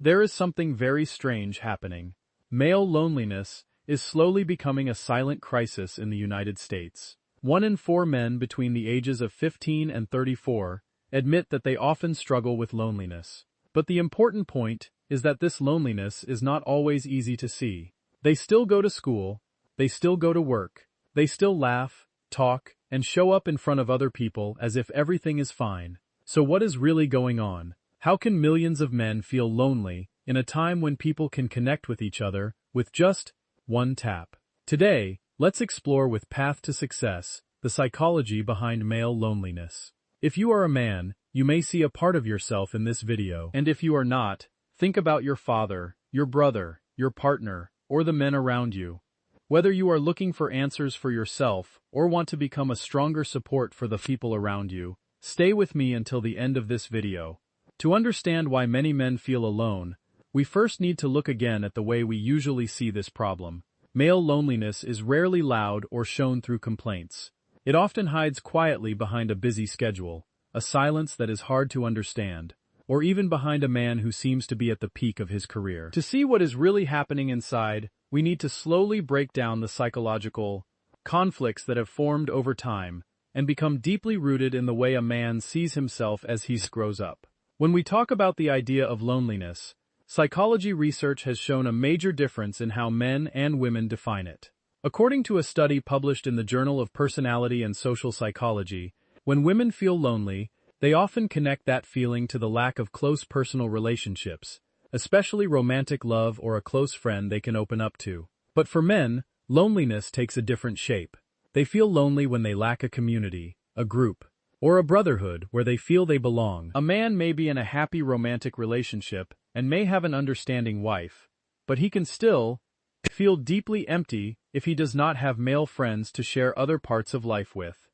There is something very strange happening. Male loneliness is slowly becoming a silent crisis in the United States. 1 in 4 men between the ages of 15 and 34 admit that they often struggle with loneliness. But the important point is that this loneliness is not always easy to see. They still go to school, they still go to work, they still laugh, talk, and show up in front of other people as if everything is fine. So what is really going on? How can millions of men feel lonely in a time when people can connect with each other with just one tap? Today, let's explore with Path to Success the psychology behind male loneliness. If you are a man, you may see a part of yourself in this video. And if you are not, think about your father, your brother, your partner, or the men around you. Whether you are looking for answers for yourself or want to become a stronger support for the people around you, stay with me until the end of this video. To understand why many men feel alone, we first need to look again at the way we usually see this problem. Male loneliness is rarely loud or shown through complaints. It often hides quietly behind a busy schedule, a silence that is hard to understand, or even behind a man who seems to be at the peak of his career. To see what is really happening inside, we need to slowly break down the psychological conflicts that have formed over time and become deeply rooted in the way a man sees himself as he grows up. When we talk about the idea of loneliness, psychology research has shown a major difference in how men and women define it. According to a study published in the Journal of Personality and Social Psychology, when women feel lonely, they often connect that feeling to the lack of close personal relationships, especially romantic love or a close friend they can open up to. But for men, loneliness takes a different shape. They feel lonely when they lack a community, a group, or a brotherhood where they feel they belong. A man may be in a happy romantic relationship and may have an understanding wife, but he can still feel deeply empty if he does not have male friends to share other parts of life with.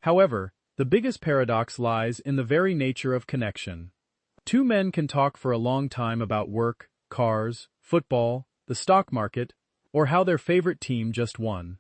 However, the biggest paradox lies in the very nature of connection. 2 men can talk for a long time about work, cars, football, the stock market, or how their favorite team just won.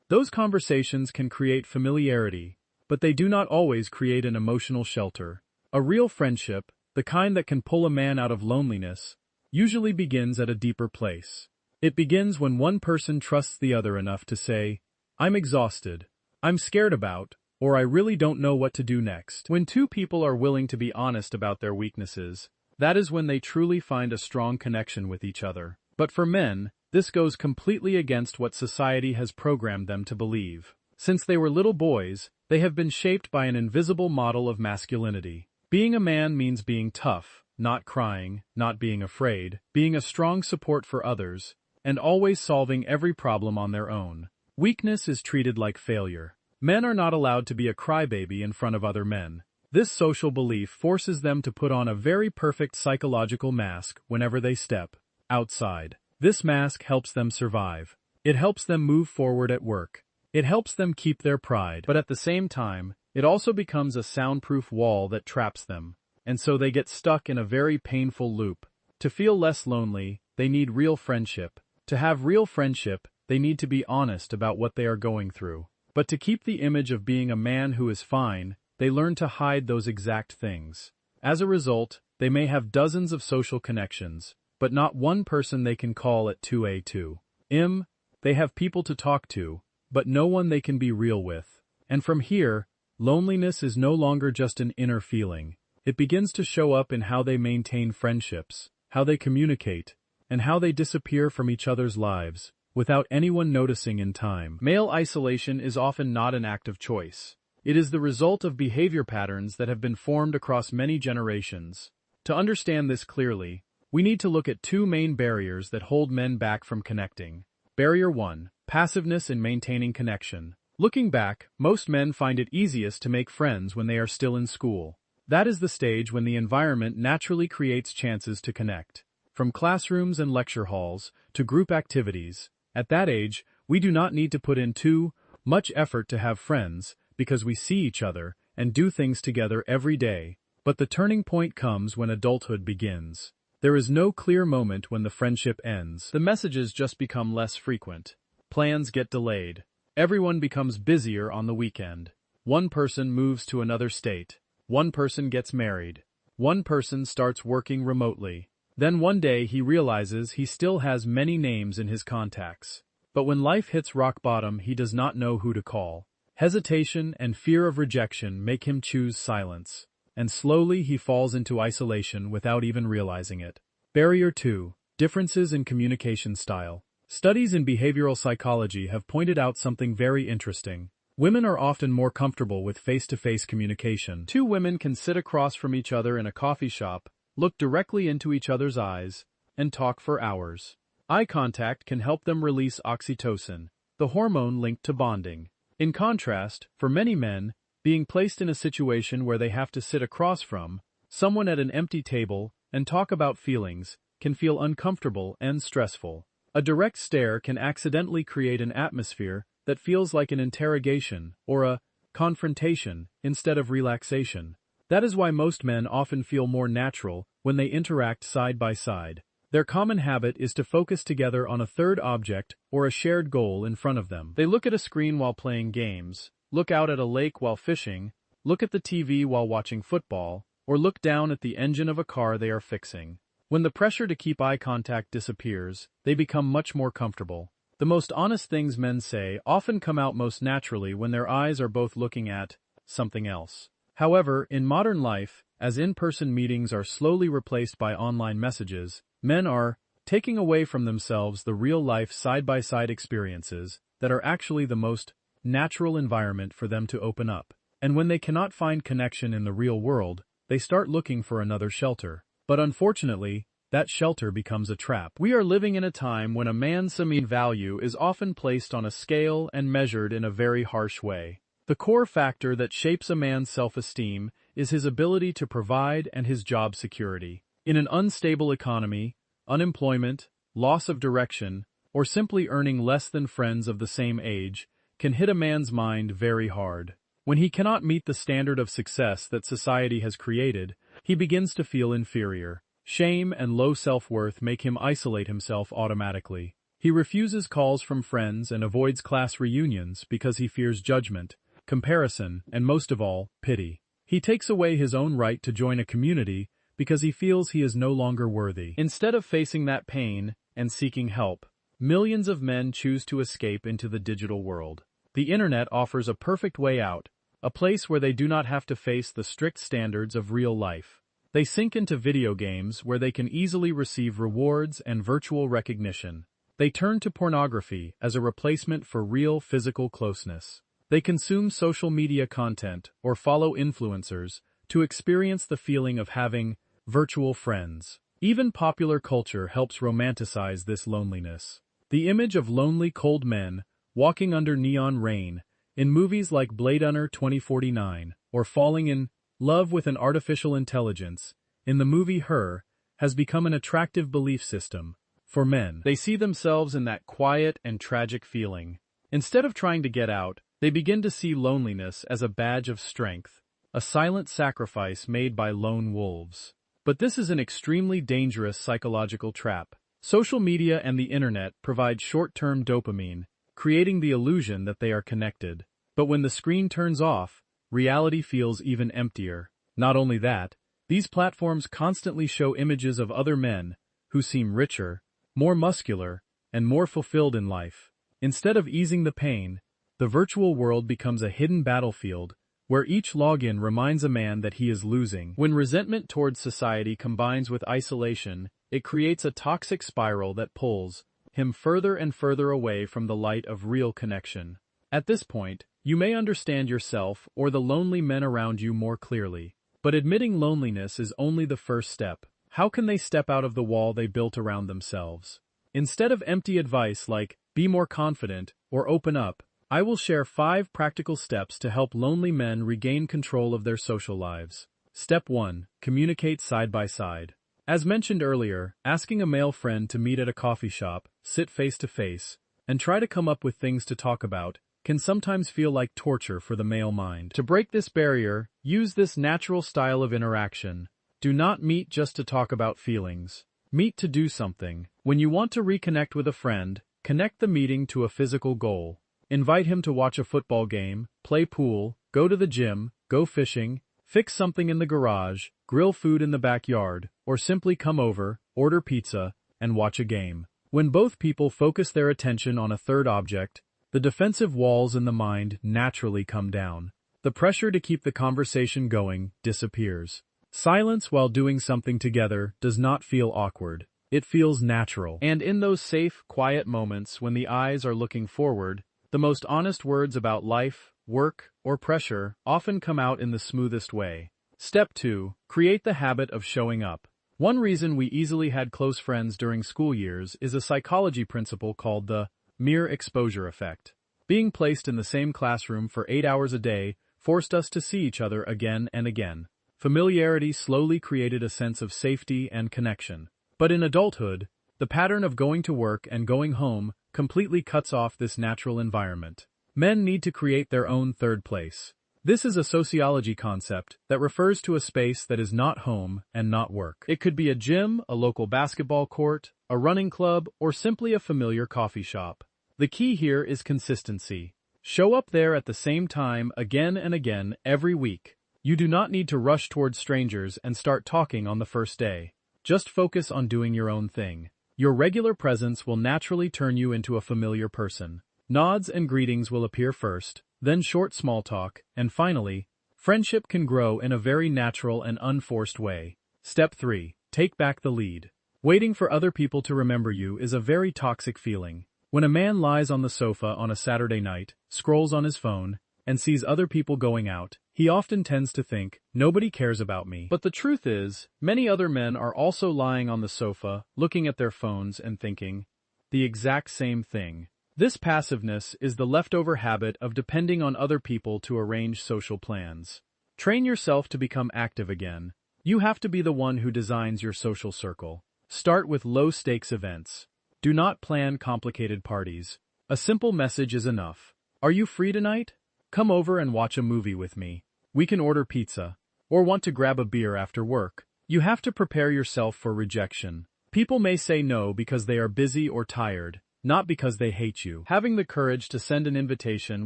Those conversations can create familiarity, but they do not always create an emotional shelter. A real friendship, the kind that can pull a man out of loneliness, usually begins at a deeper place. It begins when one person trusts the other enough to say, "I'm exhausted, I'm scared about," or "I really don't know what to do next." When 2 people are willing to be honest about their weaknesses, that is when they truly find a strong connection with each other. But for men, this goes completely against what society has programmed them to believe. Since they were little boys, they have been shaped by an invisible model of masculinity. Being a man means being tough, not crying, not being afraid, being a strong support for others, and always solving every problem on their own. Weakness is treated like failure. Men are not allowed to be a crybaby in front of other men. This social belief forces them to put on a very perfect psychological mask whenever they step outside. This mask helps them survive. It helps them move forward at work. It helps them keep their pride, but at the same time, it also becomes a soundproof wall that traps them, and so they get stuck in a very painful loop. To feel less lonely, they need real friendship. To have real friendship, they need to be honest about what they are going through. But to keep the image of being a man who is fine, they learn to hide those exact things. As a result, they may have dozens of social connections, but not one person they can call at 2 a.m. They have people to talk to, but no one they can be real with. And from here, loneliness is no longer just an inner feeling. It begins to show up in how they maintain friendships, how they communicate, and how they disappear from each other's lives, without anyone noticing in time. Male isolation is often not an act of choice. It is the result of behavior patterns that have been formed across many generations. To understand this clearly, we need to look at 2 main barriers that hold men back from connecting. Barrier 1. Passiveness in maintaining connection. Looking back, most men find it easiest to make friends when they are still in school. That is the stage when the environment naturally creates chances to connect. From classrooms and lecture halls to group activities, at that age, we do not need to put in too much effort to have friends because we see each other and do things together every day. But the turning point comes when adulthood begins. There is no clear moment when the friendship ends. The messages just become less frequent. Plans get delayed. Everyone becomes busier on the weekend. One person moves to another state. One person gets married. One person starts working remotely. Then one day he realizes he still has many names in his contacts. But when life hits rock bottom, he does not know who to call. Hesitation and fear of rejection make him choose silence, and slowly he falls into isolation without even realizing it. Barrier 2. Differences in communication style. Studies in behavioral psychology have pointed out something very interesting. Women are often more comfortable with face-to-face communication. Two women can sit across from each other in a coffee shop, look directly into each other's eyes, and talk for hours. Eye contact can help them release oxytocin, the hormone linked to bonding. In contrast, for many men, being placed in a situation where they have to sit across from someone at an empty table and talk about feelings can feel uncomfortable and stressful. A direct stare can accidentally create an atmosphere that feels like an interrogation or a confrontation instead of relaxation. That is why most men often feel more natural when they interact side by side. Their common habit is to focus together on a third object or a shared goal in front of them. They look at a screen while playing games, look out at a lake while fishing, look at the TV while watching football, or look down at the engine of a car they are fixing. When the pressure to keep eye contact disappears, they become much more comfortable. The most honest things men say often come out most naturally when their eyes are both looking at something else. However, in modern life, as in-person meetings are slowly replaced by online messages, men are taking away from themselves the real-life side-by-side experiences that are actually the most natural environment for them to open up. And when they cannot find connection in the real world, they start looking for another shelter. But unfortunately, that shelter becomes a trap. We are living in a time when a man's value is often placed on a scale and measured in a very harsh way. The core factor that shapes a man's self-esteem is his ability to provide and his job security. In an unstable economy, unemployment, loss of direction, or simply earning less than friends of the same age can hit a man's mind very hard. When he cannot meet the standard of success that society has created, he begins to feel inferior. Shame and low self-worth make him isolate himself automatically. He refuses calls from friends and avoids class reunions because he fears judgment, comparison, and most of all, pity. He takes away his own right to join a community because he feels he is no longer worthy. Instead of facing that pain and seeking help, millions of men choose to escape into the digital world. The internet offers a perfect way out, a place where they do not have to face the strict standards of real life. They sink into video games where they can easily receive rewards and virtual recognition. They turn to pornography as a replacement for real physical closeness. They consume social media content or follow influencers to experience the feeling of having virtual friends. Even popular culture helps romanticize this loneliness. The image of lonely, cold men walking under neon rain in movies like Blade Runner 2049 or falling in love with an artificial intelligence in the movie Her has become an attractive belief system. For men, they see themselves in that quiet and tragic feeling. Instead of trying to get out, they begin to see loneliness as a badge of strength, a silent sacrifice made by lone wolves. But this is an extremely dangerous psychological trap. Social media and the internet provide short-term dopamine, creating the illusion that they are connected. But when the screen turns off, reality feels even emptier. Not only that, these platforms constantly show images of other men who seem richer, more muscular, and more fulfilled in life. Instead of easing the pain, the virtual world becomes a hidden battlefield where each login reminds a man that he is losing. When resentment towards society combines with isolation, it creates a toxic spiral that pulls him further and further away from the light of real connection. At this point, you may understand yourself or the lonely men around you more clearly. But admitting loneliness is only the first step. How can they step out of the wall they built around themselves? Instead of empty advice like, be more confident or open up, I will share 5 practical steps to help lonely men regain control of their social lives. Step 1. Communicate side by side. As mentioned earlier, asking a male friend to meet at a coffee shop, sit face to face, and try to come up with things to talk about can sometimes feel like torture for the male mind. To break this barrier, use this natural style of interaction. Do not meet just to talk about feelings. Meet to do something. When you want to reconnect with a friend, connect the meeting to a physical goal. Invite him to watch a football game, play pool, go to the gym, go fishing, fix something in the garage, grill food in the backyard, or simply come over, order pizza, and watch a game. When both people focus their attention on a third object, the defensive walls in the mind naturally come down. The pressure to keep the conversation going disappears. Silence while doing something together does not feel awkward. It feels natural. And in those safe, quiet moments when the eyes are looking forward, the most honest words about life, work, or pressure often come out in the smoothest way. Step 2. Create the habit of showing up. One reason we easily had close friends during school years is a psychology principle called the mere exposure effect. Being placed in the same classroom for 8 hours a day forced us to see each other again and again. Familiarity slowly created a sense of safety and connection. But in adulthood, the pattern of going to work and going home completely cuts off this natural environment. Men need to create their own third place. This is a sociology concept that refers to a space that is not home and not work. It could be a gym, a local basketball court, a running club, or simply a familiar coffee shop. The key here is consistency. Show up there at the same time again and again every week. You do not need to rush towards strangers and start talking on the first day. Just focus on doing your own thing. Your regular presence will naturally turn you into a familiar person. Nods and greetings will appear first, then short small talk, and finally, friendship can grow in a very natural and unforced way. Step 3. Take back the lead. Waiting for other people to remember you is a very toxic feeling. When a man lies on the sofa on a Saturday night, scrolls on his phone, and sees other people going out, he often tends to think, nobody cares about me. But the truth is, many other men are also lying on the sofa, looking at their phones and thinking the exact same thing. This passiveness is the leftover habit of depending on other people to arrange social plans. Train yourself to become active again. You have to be the one who designs your social circle. Start with low-stakes events. Do not plan complicated parties. A simple message is enough. Are you free tonight? Come over and watch a movie with me. We can order pizza. Or want to grab a beer after work. You have to prepare yourself for rejection. People may say no because they are busy or tired, not because they hate you. Having the courage to send an invitation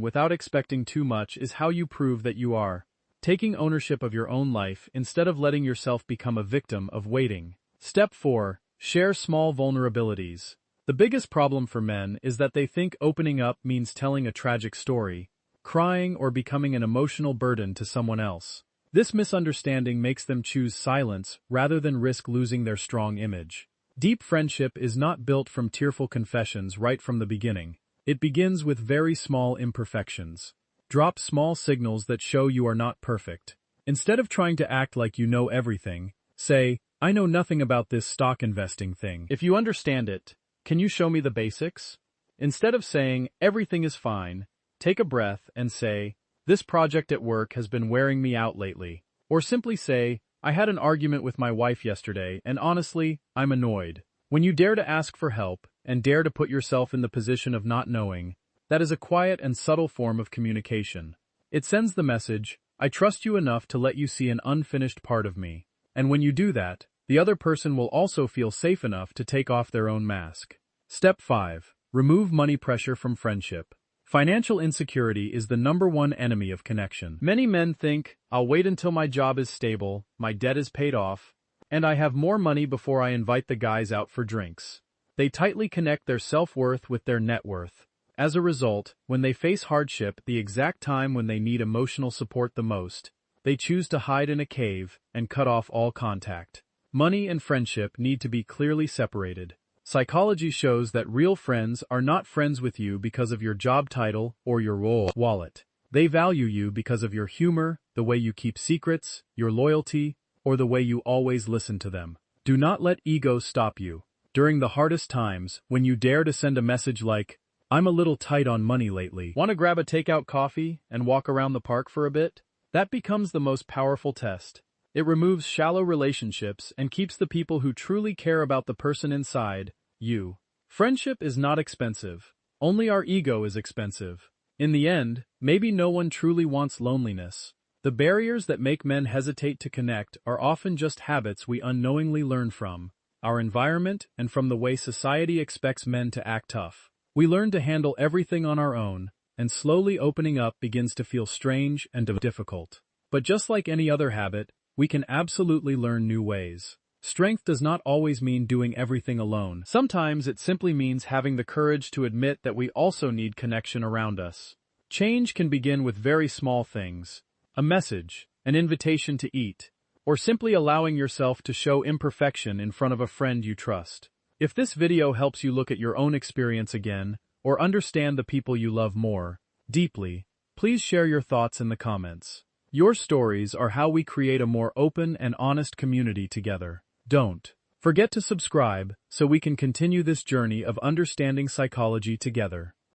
without expecting too much is how you prove that you are taking ownership of your own life instead of letting yourself become a victim of waiting. Step 4. Share small vulnerabilities. The biggest problem for men is that they think opening up means telling a tragic story, crying, or becoming an emotional burden to someone else. This misunderstanding makes them choose silence rather than risk losing their strong image. Deep friendship is not built from tearful confessions right from the beginning. It begins with very small imperfections. Drop small signals that show you are not perfect. Instead of trying to act like you know everything, say, I know nothing about this stock investing thing. If you understand it, can you show me the basics? Instead of saying, everything is fine, take a breath and say, this project at work has been wearing me out lately. Or simply say, I had an argument with my wife yesterday, and honestly, I'm annoyed. When you dare to ask for help, and dare to put yourself in the position of not knowing, that is a quiet and subtle form of communication. It sends the message, I trust you enough to let you see an unfinished part of me. And when you do that, the other person will also feel safe enough to take off their own mask. Step 5. Remove money pressure from friendship. Financial insecurity is the #1 enemy of connection. Many men think, I'll wait until my job is stable, my debt is paid off, and I have more money before I invite the guys out for drinks. They tightly connect their self-worth with their net worth. As a result, when they face hardship, the exact time when they need emotional support the most, they choose to hide in a cave and cut off all contact. Money and friendship need to be clearly separated. Psychology shows that real friends are not friends with you because of your job title or your wallet. They value you because of your humor, the way you keep secrets, your loyalty, or the way you always listen to them. Do not let ego stop you. During the hardest times, when you dare to send a message like, I'm a little tight on money lately. Want to grab a takeout coffee and walk around the park for a bit? That becomes the most powerful test. It removes shallow relationships and keeps the people who truly care about the person inside, you. Friendship is not expensive. Only our ego is expensive. In the end, maybe no one truly wants loneliness. The barriers that make men hesitate to connect are often just habits we unknowingly learn from our environment and from the way society expects men to act tough. We learn to handle everything on our own, and slowly opening up begins to feel strange and difficult. But just like any other habit, we can absolutely learn new ways. Strength does not always mean doing everything alone. Sometimes it simply means having the courage to admit that we also need connection around us. Change can begin with very small things: a message, an invitation to eat, or simply allowing yourself to show imperfection in front of a friend you trust. If this video helps you look at your own experience again, or understand the people you love more deeply, please share your thoughts in the comments. Your stories are how we create a more open and honest community together. Don't forget to subscribe so we can continue this journey of understanding psychology together.